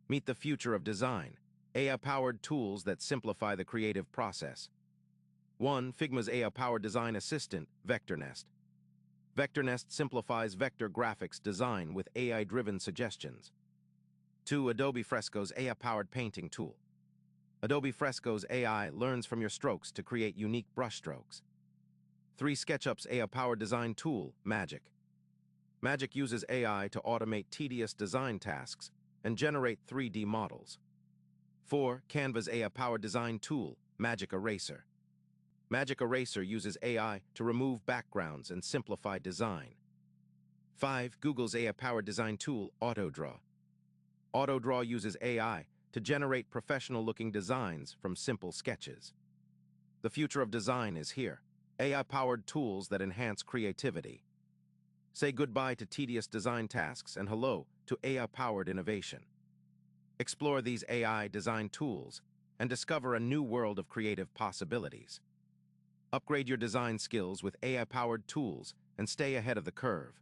Meet the future of design, AI-powered tools that simplify the creative process. 1. Figma's AI-powered design assistant, VectorNest. VectorNest simplifies vector graphics design with AI-driven suggestions. 2. Adobe Fresco's AI-powered painting tool. Adobe Fresco's AI learns from your strokes to create unique brushstrokes. 3. SketchUp's AI-powered design tool, Magic. Magic uses AI to automate tedious design tasks and generate 3D models. 4. Canva's AI-powered design tool, Magic Eraser. Magic Eraser uses AI to remove backgrounds and simplify design. 5. Google's AI-powered design tool, AutoDraw. AutoDraw uses AI to generate professional-looking designs from simple sketches. The future of design is here, AI-powered tools that enhance creativity. Say goodbye to tedious design tasks and hello to AI-powered innovation. Explore these AI design tools and discover a new world of creative possibilities. Upgrade your design skills with AI-powered tools and stay ahead of the curve.